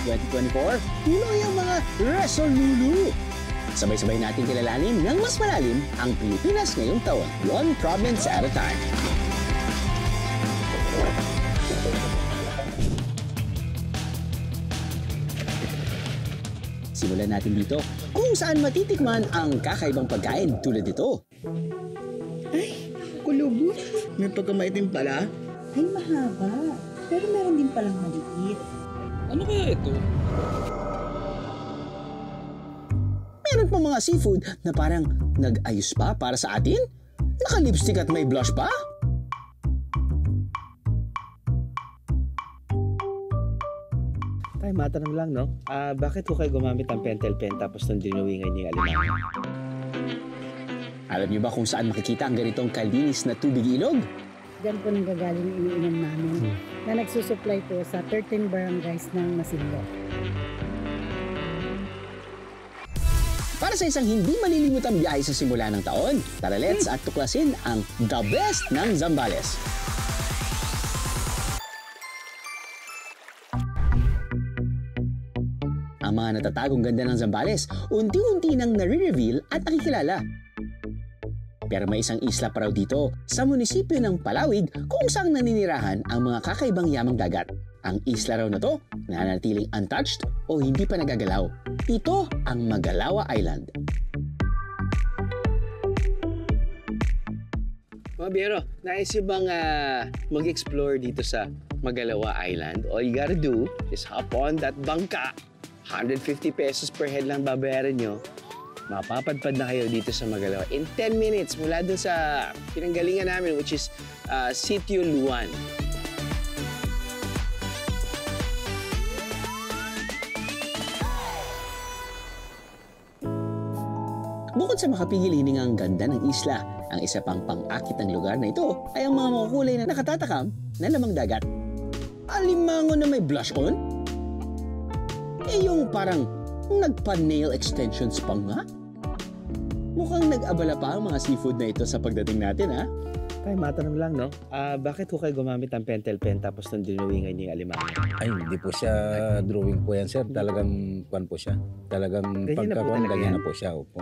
2024, tuloy ang mga Resolulu. Sabay-sabay natin kilalanin ng mas malalim ang Pilipinas ngayong taon, one province at a time. Simulan natin dito kung saan matitikman ang kakaibang pagkain tulad ito. Ay, kulubot. May pagkamaitim pala. Ay, mahaba. Pero meron din palang maliit. Ano kaya ito? Meron pa mga seafood na parang nag-ayos pa para sa atin? Naka-lipstick at may blush pa? Tay, matanong lang, no? Bakit ko kayo gumamit ng pentel pen tapos nung dinuwingan niyo yung alimango? Alam niyo ba kung saan makikita ang ganitong kalinis na tubig ilog? Diyan po nanggagaling yung iniinom namin na nagsusupply po sa 13 barangays ng Masinloc. Para sa isang hindi malilimutang biyahe sa simula ng taon, tara let's at tuklasin ang the best ng Zambales. Ang mga natatagong ganda ng Zambales, unti-unti nang nare-reveal at nakikilala. Pero may isang isla pa raw dito sa munisipyo ng Palawig kung saan naninirahan ang mga kakaibang yamang dagat. Ang isla raw na to nananatiling untouched o hindi pa nagagalaw. Ito ang Magalawa Island. Mga biyero, nais nyo bang mag-explore dito sa Magalawa Island? All you gotta do is hop on that bangka. 150 pesos per head lang babayaran nyo. Mapapadpad na kayo dito sa Magalawa in 10 minutes mula dun sa pinanggalingan namin, which is Sitio Luan. Bukod sa makapigil hiningang ganda ng isla, ang isa pang pang-akit ng lugar na ito ay ang mga makukulay na nakatatakam na lamang dagat. Alimango na may blush on? Eh yung parang nagpa-nail extensions pa nga? Mukhang nag-abala pa ang mga seafood na ito sa pagdating natin, ha? Tay, matanong lang, no? Bakit ko kayo gumamit ng pentel pen tapos nung dinuwingan niyo yung alimango? Ay, hindi po siya drawing po yan, sir. Talagang kwan po siya. Talagang Ganyan na po pagkakuan, talaga ganyan yan? na po siya. Opo.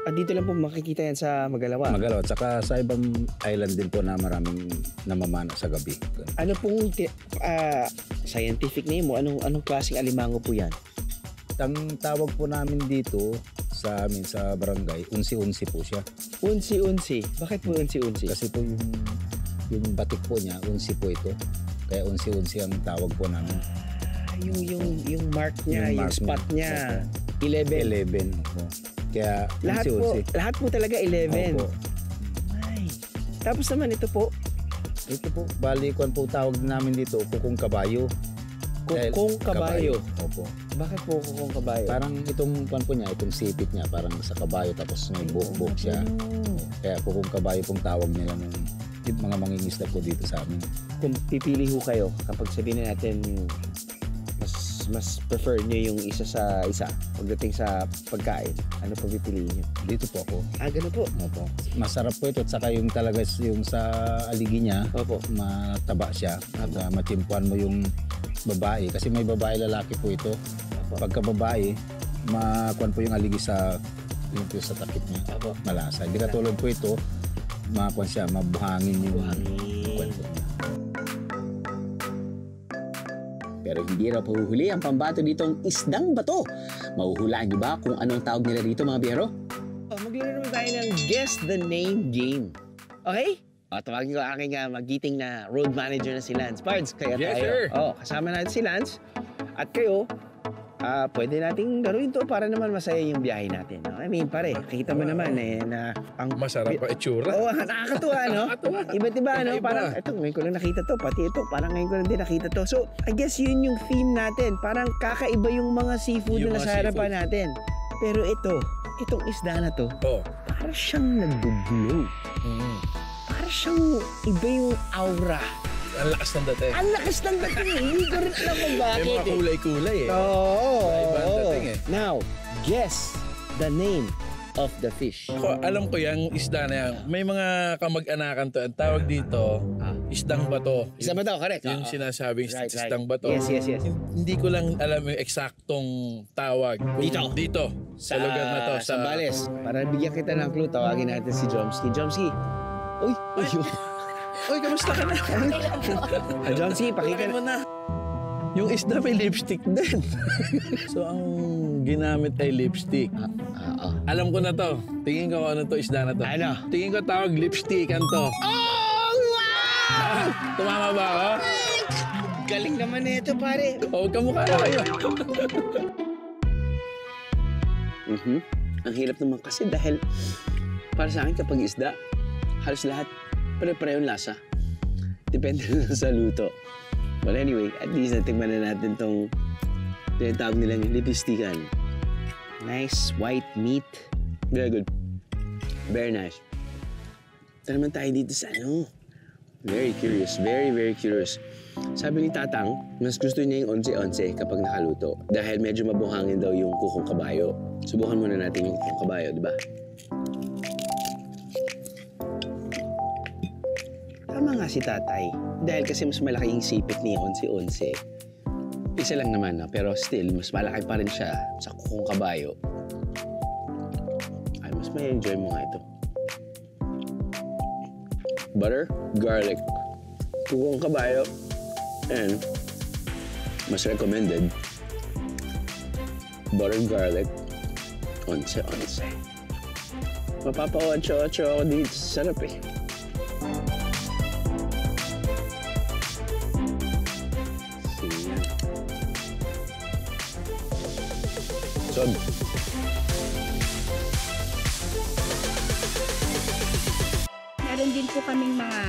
Dito lang po makikita yan sa Magalawa. Magalaw. At saka sa ibang island din po na maraming namamana sa gabi. Ano pong scientific name mo? Anong klaseng alimango po yan? Ang tawag po namin dito sa amin sa barangay, unsi-unsi po siya. Unsi-unsi. Bakit po unsi-unsi? Kasi po yung batik po niya, unsi po ito. Kaya unsi-unsi ang tawag po namin. Yung mark niya, yung spot niya. 11. 11. Opo. Kaya unsi-unsi. Lahat po talaga 11. Opo. Ay. Tapos naman ito po. Ito po, bali kung po tawag namin dito, kukong kabayo. Kukong kabayo. Opo. Bakit po kukong kabayo? Parang itong kwan po niya, itong sipit niya, parang sa kabayo tapos may buhok-buhok siya. Kaya kukong kabayo pong tawag nila ng mga mangingisda po dito sa amin. Kung pipili ho kayo, kapag sabihin natin mas prefer niyo yung isa sa isa pagdating sa pagkain, ano po pipiliin niyo? Dito po ako. Ganun po. Opo. Masarap po ito at saka yung talaga yung sa aligi niya, Opo. mataba siya. At matimpuan mo yung babae kasi may babae lalaki po ito. Opo. Pagka babae, makuan po yung aligi sa sa takip niya. Opo. Malasa. Hindi katulad po ito, makuan siya, mabuhangin yung Buhangin. kuwan po niya. Pero hindi raw pahuhuli ang pambato ditong isdang bato. Mahuhulaan niyo ba kung anong tawag nila dito, mga biyero? Maglaro naman tayo ng Guess the Name game. Okay? Tawagin ko aking magiting na road manager na si Lance. Pards, kaya Yes, tayo. sir. Kasama natin si Lance. At kayo, pwede nating laruin to para naman masaya yung biyahe natin. No? I mean, pare, kita mo naman na ang Masarap pa itsura. Oo, nakakatuwa, no? Iba't iba, no? Parang, ito, ngayon ko lang nakita to. Pati ito, parang ngayon ko lang din nakita to. So, I guess yun yung theme natin. Parang kakaiba yung mga seafood Yung na mga nasa harapan natin. Pero itong isda na to, Oh. para siyang nag-glow. Para siyang iba yung aura. Ang lakas ng dating. Ang lakas ng dating. Hindi ko rin alam kung May bakit. mga kulay-kulay eh. Oo. Iba ang dating eh. Now, guess the name of the fish. Ako, alam ko yung isda na yan. May mga kamag-anakan to. Ang tawag dito, isdang bato. Isa ba daw? Correct. Yung sinasabing Right. isdang bato. Yes. Hindi ko lang alam yung eksaktong tawag. Dito. Sa lugar na to. Sa Zambales. Para bigyan kita ng clue, tawagin natin si Jomski. Jomski! Uy! Uy, kamusta ka na? Jomski, pakita Pakita mo na. Yung isda may lipstick din. So, ang ginamit ay lipstick. Alam ko na to. Tingin ko ano to isda na to. Ano? Tingin ko tawag lipstick to. Oh, wow! Tumama ba ako? Galing naman nito, pare. O, kamukha na kayo. Ang hirap naman kasi dahil para sa akin kapag isda, halos lahat pare-pareho lasa. Depende na sa luto. But anyway, at least natikman na natin tong tinatawag nilang lipistikan. Nice white meat. Very good. Very nice. Ito naman tayo dito sa ano. Very curious. Very, very curious. Sabi ni Tatang, mas gusto niya yung 11-11 kapag nakaluto. Dahil medyo mabuhangin daw yung kukong kabayo. Subukan muna natin yung kukong kabayo, di ba? Tama nga si Tatay. Dahil kasi mas malaki yung sipit ni 11-11. Isa lang naman, no? Pero still, mas malaki pa rin siya sa kukong kabayo. Ay, mas may enjoy mo nga ito. Butter, garlic, kukong kabayo, and mas recommended, butter, garlic, 11-11. Mapapa-8-8 ako dito. Sarap eh. Sod. Meron din po kaming mga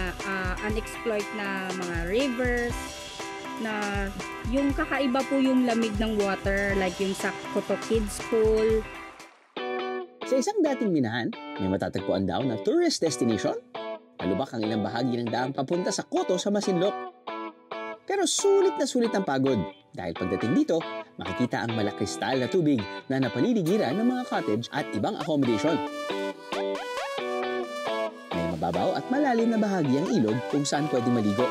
unexplored na mga rivers na yung kakaiba po yung lamig ng water, like yung sa Koto Kids Pool. Sa isang dating minahan, may matatagpuan daw na tourist destination. Palubak ang ilang bahagi ng daan papunta sa Koto sa Masinloc. Pero sulit na sulit ang pagod dahil pagdating dito, makikita ang malakristal na tubig na napaliligiran ng mga cottage at ibang accommodation. May mababaw at malalim na bahagi ang ilog kung saan pwede maligo.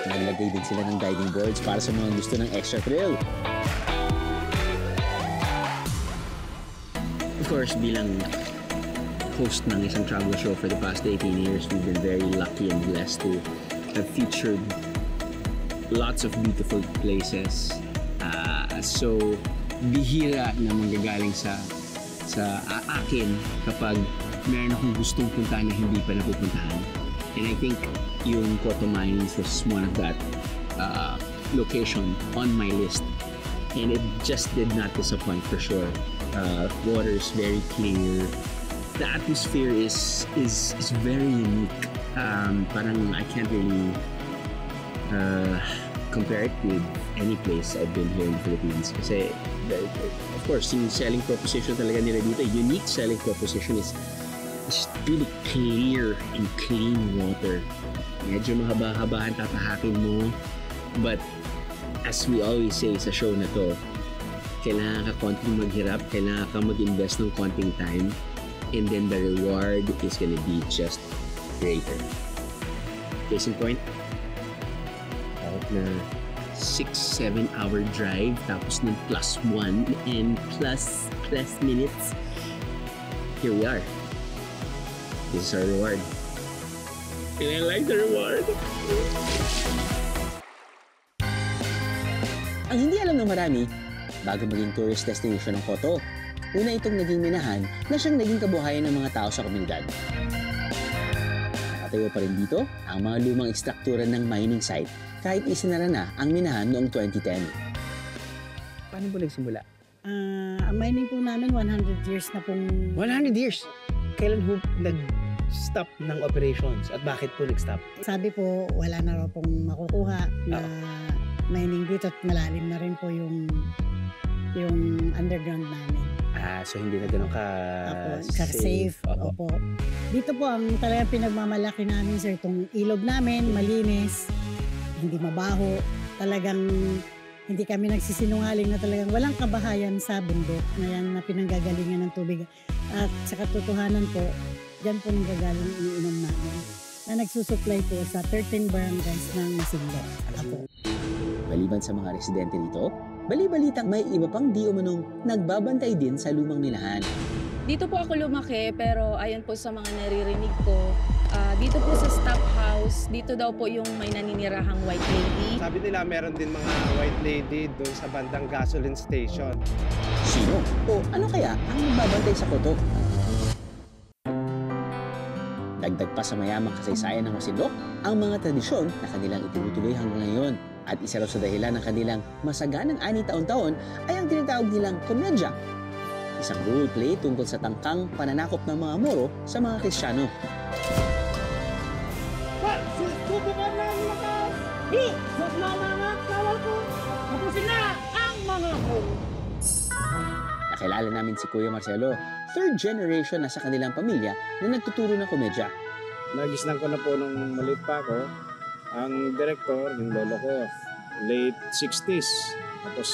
Naglagay din sila ng diving boards para sa mga gusto ng extra thrill. Of course, bilang host ng isang travel show for the past 18 years, we've been very lucky and blessed to have featured lots of beautiful places. So, bihira na manggagaling sa akin kapag meron akong gustong puntahan na hindi pa napupuntahan. And I think yung Koto Mines was one of that location on my list. And it just did not disappoint for sure. Water is very clear. The atmosphere is very unique. Parang I can't really compare it with any place I've been here in the Philippines. Kasi, of course, yung selling proposition talaga nila dito, unique selling proposition is just really clear and clean water. Medyo mahaba-habahan tatahakin mo. But, as we always say sa show na to, kailangan ka konting maghirap, kailangan ka mag-invest ng konting time, and then the reward is gonna be just greater. Case in point, out na 6-7 hour drive, tapos ng +1 and plus minutes. Here we are. This is our reward. And I like the reward. Ang hindi alam ng marami, bago maging tourist destination ng Koto, una itong naging minahan na siyang naging kabuhayan ng mga tao sa komunidad. Nakatayo pa rin dito ang mga lumang ekstruktura ng mining site kahit isinara na ang minahan noong 2010. Paano po nagsimula? Ang mining po namin 100 years na pong 100 years! Kailan po nag-stop ng operations at bakit po nag-stop? sabi po wala na raw pong makukuha na mining dito at malalim na rin po yung underground namin. So hindi na ganun Safe. Opo. Dito po ang talagang pinagmamalaki namin sir, itong ilog namin, malinis, hindi mabaho. Talagang Hindi kami nagsisinungaling na talagang walang kabahayan sa bundok na yan na pinanggagalingan ng tubig. At sa katotohanan po, dyan po nanggagaling ang iniinom namin na nagsusupply po sa 13 barangays ng Masinloc. Maliban sa mga residente dito, bali-balitang may iba pang di umanong nagbabantay din sa lumang minahan. Dito po ako lumaki pero ayon po sa mga naririnig ko, dito po sa staff house, dito daw po yung may naninirahang white lady. Sabi nila meron din mga white lady doon sa bandang gasoline station. Sino o ano kaya ang nagbabantay sa koto? Dagdag pa sa mayamang kasaysayan ng Masinloc, ang mga tradisyon na kanilang itinutuloy hanggang ngayon. At isa raw sa dahilan ng kanilang masaganang ani taon-taon ay ang tinatawag nilang komedya. Isang role play tungkol sa tangkang pananakop ng mga Moro sa mga Kristiyano. Susubukan na ang lakas! Di! Sa mga kawal ko! Tapusin na ang mga Moro! Nakilala namin si Kuya Marcelo, third generation na sa kanilang pamilya na nagtuturo ng komedya. Nagisnan ko na po nung maliit pa ako. Ang director, yung lolo ko, late 60s. Tapos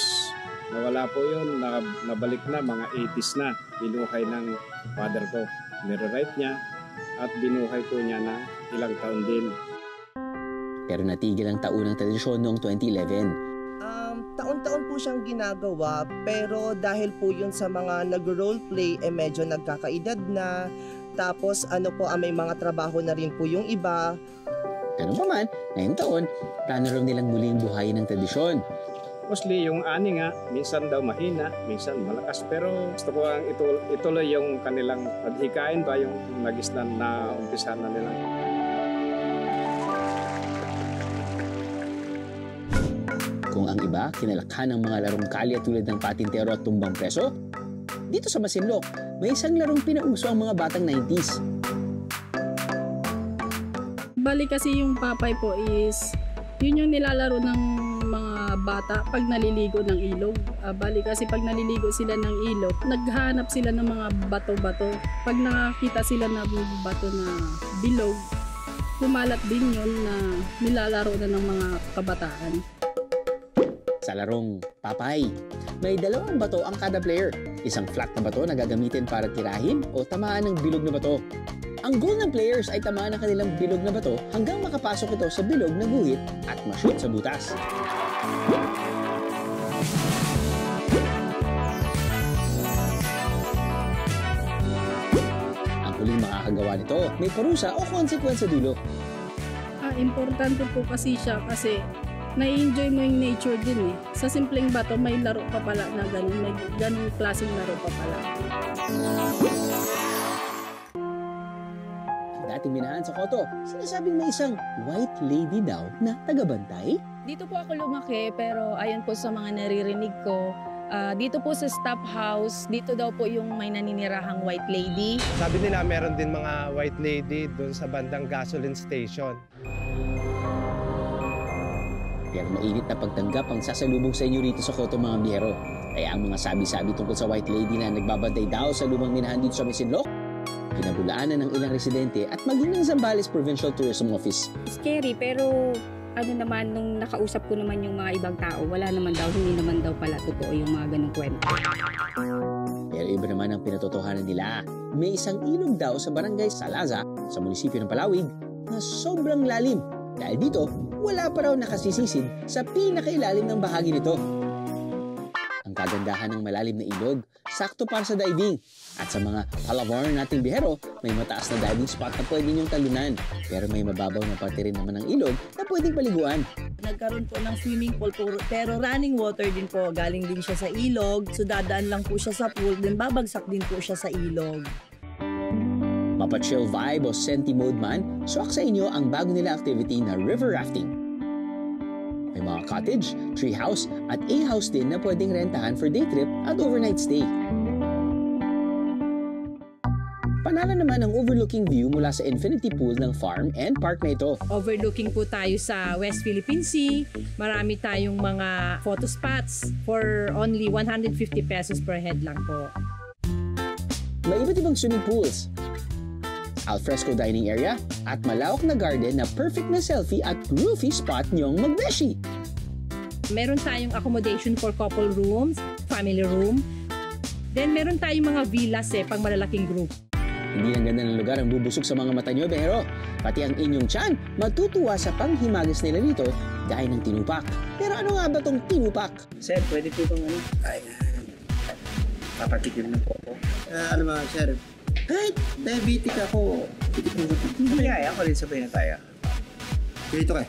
nawala po yun, nabalik na, mga 80s na. Binuhay ng father ko. Nire-write niya at binuhay po niya ng ilang taon din. Pero natigil ang taunang tradisyon noong 2011. Taon-taon po siyang ginagawa, pero dahil po yun sa mga nag-roleplay, medyo nagkakaedad na. Tapos may mga trabaho na rin po yung iba. Ganun pa man, ngayong taon, plano raw nilang muling buhayin ng tradisyon. Mostly yung ani nga, minsan daw mahina, minsan malakas. Pero gusto ko ang ituloy yung kanilang paghikain ba, yung nagisnan na umpisa na nila. Kung ang iba, kinalakhan ng mga larong kalye tulad ng patintero at tumbang preso, dito sa Masinloc, may isang larong pinauso ang mga batang 90s. Bali kasi yung papay po is, yun yung nilalaro ng mga bata pag naliligo ng ilog. Bali kasi pag naliligo sila ng ilog, naghahanap sila ng mga bato-bato. Pag nakakita sila ng bato na bilog, kumalat din yun na nilalaro na ng mga kabataan. Sa larong papay, may dalawang bato ang kada player. Isang flat na bato na gagamitin para tirahin o tamaan ng bilog na bato. Ang goal ng players ay tamaan ang kanilang bilog na bato hanggang makapasok ito sa bilog na guhit at ma-shoot sa butas. Ang huling makakagawa nito, may parusa o konsekwensya dulo. Importante po kasi siya kasi na-enjoy mo yung nature din eh. Sa simpleng bato, may laro pa pala na ganun. May ganun klaseng laro pa pala. Dating minahan sa koto, sinasabing may isang white lady daw na tagabantay. Dito po ako lumaki pero ayon po sa mga naririnig ko, dito po sa staff house, dito daw po yung may naninirahang white lady. Sabi nila meron din mga white lady doon sa bandang gasoline station. Pero mainit na pagtanggap ang sasalubong sa inyo rito sa Koto mga biyero. Kaya ang mga sabi-sabi tungkol sa white lady na nagbabantay daw sa lumang minahan dito sa Masinloc, kinabulaanan ng ilang residente at maging ng Zambales Provincial Tourism Office. Scary pero naman nung nakausap ko naman yung mga ibang tao, wala naman daw, hindi naman daw pala totoo yung mga ganung kwento. Pero iba naman ang pinatotohanan nila. May isang ilog daw sa barangay Salaza sa munisipyo ng Palawig na sobrang lalim. Dahil dito, wala pa raw nakasisisid sa pinakailalim ng bahagi nito. Ang kagandahan ng malalim na ilog, sakto para sa diving. At sa mga palabor nating bihero, may mataas na diving spot na pwede niyong talunan. Pero may mababaw na parte rin naman ng ilog na pwedeng paliguan. Nagkaroon po ng swimming pool po, pero running water din po. Galing din siya sa ilog. So dadaan lang po siya sa pool, then babagsak din po siya sa ilog. Mapachill vibe o senti mode man, swak sa inyo ang bago nila activity na river rafting. May mga cottage, tree house at A-house din na pwedeng rentahan for day trip at overnight stay. Panalo naman ang overlooking view mula sa infinity pool ng farm and park na ito. Overlooking po tayo sa West Philippine Sea. Marami tayong mga photo spots for only 150 pesos per head lang po. May iba't ibang swimming pools, alfresco dining area, at malawak na garden na perfect na selfie at roofy spot niyong magbeshi. Meron tayong accommodation for couple rooms, family room. Then meron tayong mga villas pang malalaking group. Hindi lang ganda ng lugar ang bubusog sa mga mata nyo, pero pati ang inyong tiyan matutuwa sa panghimagas nila dito gaya ng tinupak. Pero ano nga ba tong tinupak? Sir, pwede po bang ano? Ay, papatikim ng po. Ano ba, sir? Kahit diabetic ako, Kaya ako rin sabay na tayo. dito ka.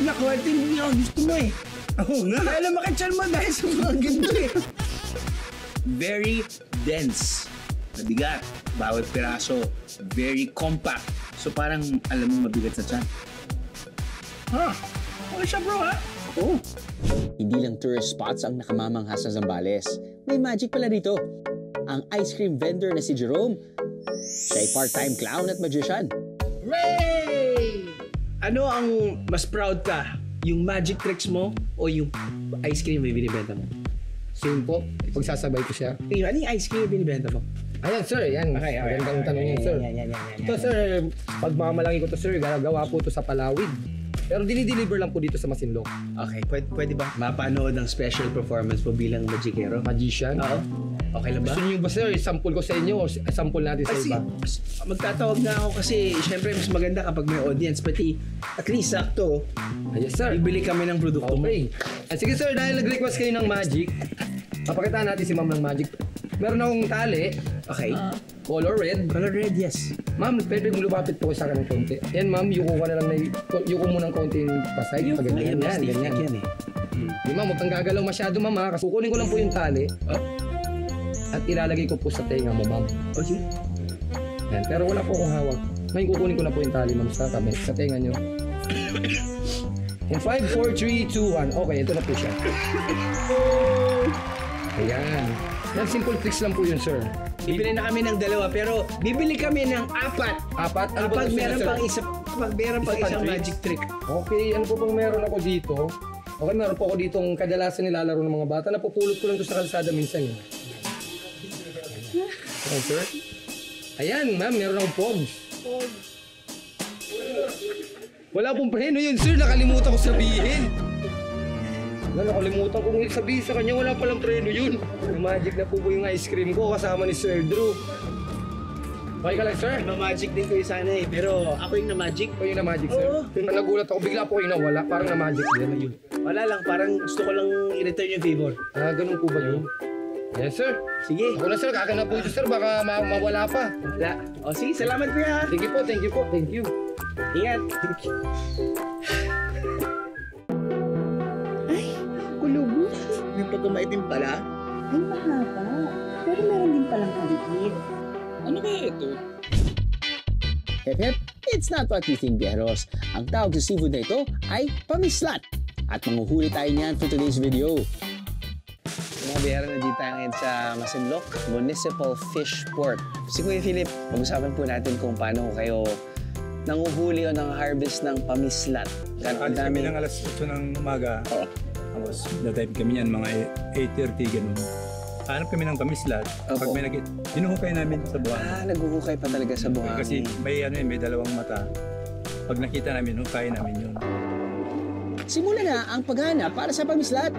Nakuha-team niyo, gusto mo eh. Oo nga. Kaya lang makitsyan mo dahil sa mga ganito eh. Very dense. Mabigat. Bawat piraso. Very compact. So parang alam mo mabigat sa tiyan. Ha? Okay siya bro ha? Oo. Hindi lang tourist spots ang nakamamangha sa Zambales. May magic pala dito. Ang ice cream vendor na si Jerome. Siya ay part-time clown at magician. Hooray! Ano ang mas proud ka? Yung magic tricks mo o yung ice cream na binibenta mo? Same po, ipagsasabay ko siya. Ano yung ice cream na binibenta mo? Ayan sir, yan. Okay. Magandang tanong yan sir. Ito sir, pagmamalaki ko to sir, gagawa po to sa Palawig. Pero dinideliver lang po dito sa Masinloc. Okay, pwede ba mapanood ang special performance mo bilang magikero? Magician? Oo. Okay lang ba? Gusto niyo ba sir, sample ko sa inyo o sample natin sa iba? Magtatawag na ako kasi syempre mas maganda kapag may audience, pati at least sakto. Yes sir. Bibili kami ng produkto mo. Okay. Sige sir, dahil nag-request kayo ng magic, papakitaan natin si ma'am ng magic. Meron akong tali. Okay. Color red. Color red, yes. Ma'am, pwede mo lumapit po sa akin ng konti. Yan ma'am, yuko ka na lang yuko mo ng konti pasay. Ganyan, ganyan. Yan eh. Di ma'am, huwag kang gagalaw masyado ma'am ha. Kasi kukunin ko lang po yung tali. At ilalagay ko po sa tenga mo ma'am. Okay. Yan, pero wala po akong hawak. Ngayon kukunin ko na po yung tali ma'am sa kamay, sa tenga nyo. In 5, 4, 3, 2, 1. Okay, ito na po siya. Ayan. Yan, simple tricks lang po yun, sir. Bibili na kami ng dalawa, pero bibili kami ng apat. Apat? Ano Kapag ba meron sir? pang isa, kapag meron pang isang magic trick. Okay, ano po bang meron ako dito? Okay, meron po ako dito ang kadalasan nilalaro ng mga bata. Napupulot ko lang to sa kalsada minsan. Ayan, sir. Ayan, ma'am, meron akong pogs. Wala pong preno yun, sir. Nakalimutan ko sabihin. Nakalimutan kong sabihin sa kanya, wala palang preno yun. Magic na po po yung ice cream ko kasama ni Sir Drew. Okay ka lang, sir? Na-magic din ko yung sana eh, pero ako yung na-magic. Ako yung na-magic, sir? Oo. Nagulat ako, bigla po yung nawala, parang na-magic din. Ayun. Wala lang, parang gusto ko lang i-return yung favor. Ah, ganun po ba yun? Yes, sir. Sige. Ako na, sir. Kakan na po ito, sir. Baka mawala pa. Wala. O sige, salamat kuya. Thank you po, thank you po, thank you. Ingat. Kulubo. May pagkamaitim pala. Ay, mahaba. Pero meron din palang kalikid. Ano kaya ito? Hep hep, it's not what you think, Bieros. Ang tawag sa seafood na ito ay pamislat. At manghuhuli tayo niyan for today's video. Mga biyera, nandito tayo ngayon sa Masinloc Municipal Fish Port. Si Kuya Philip, mag-usapan po natin kung paano kayo nanguhuli o nang-harvest ng pamislat. Alis kami ng alas 8 ng umaga. Oo. Tapos na-type kami yan, mga 8:30 ganun. Hanap kami ng pamislat. Pag may hinuhukay namin sa buhangin. Ah, naghuhukay pa talaga sa buhangin. Kasi may dalawang mata. Pag nakita namin, hukay namin yun. Simula na ang paghanap para sa pamislat.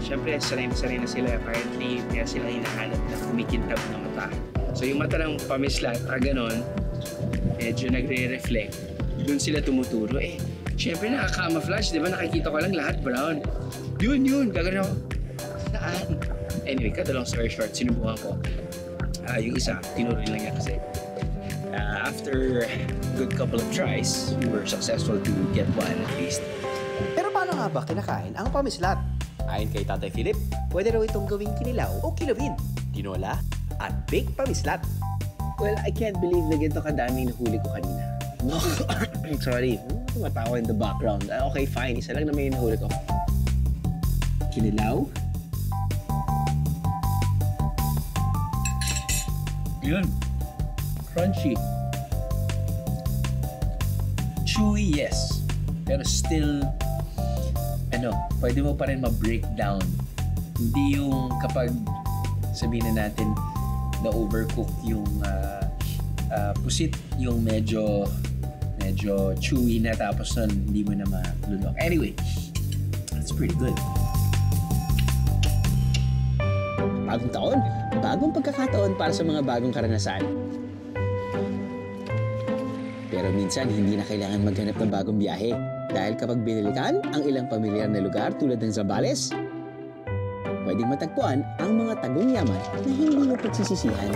Siyempre, sanay na sila. Apparently, kaya sila hinahanap na kumikintab na mata. So yung mata ng pamislat, ganon, medyo nagre-reflect. Doon sila tumuturo. Siyempre nakaka-camouflage, di ba? Nakikita ko lang lahat brown. Yun. Gagano ako. Saan? Anyway, cut the long story short, sinubukan ko. Yung isa, tinuro lang niya kasi. After a good couple of tries, we were successful to get one at least. Pero paano nga ba kinakain ang pamislat? Ayon kay Tatay Philip, pwede raw itong gawing kinilaw o kilawin, tinola, at baked pamislat. Well, I can't believe na ganito kadaming nahuli ko kanina. Sorry, tumatawa in the background. Okay, fine. Isa lang naman yung nahuli ko. Kinilaw? Yun. Crunchy. chewy, yes. Pero still, pwede mo pa rin ma-break down. Hindi yung kapag sabihin na natin na overcook yung pusit, yung medyo chewy na tapos nun hindi mo na malunok. Anyway, that's pretty good. Bagong taon, bagong pagkakataon para sa mga bagong karanasan. Pero minsan, hindi na kailangan maghanap ng bagong biyahe. Dahil kapag binalikan ang ilang pamilyar na lugar tulad ng Zambales, pwedeng matagpuan ang mga tagong yaman na hindi mo pagsisisihan.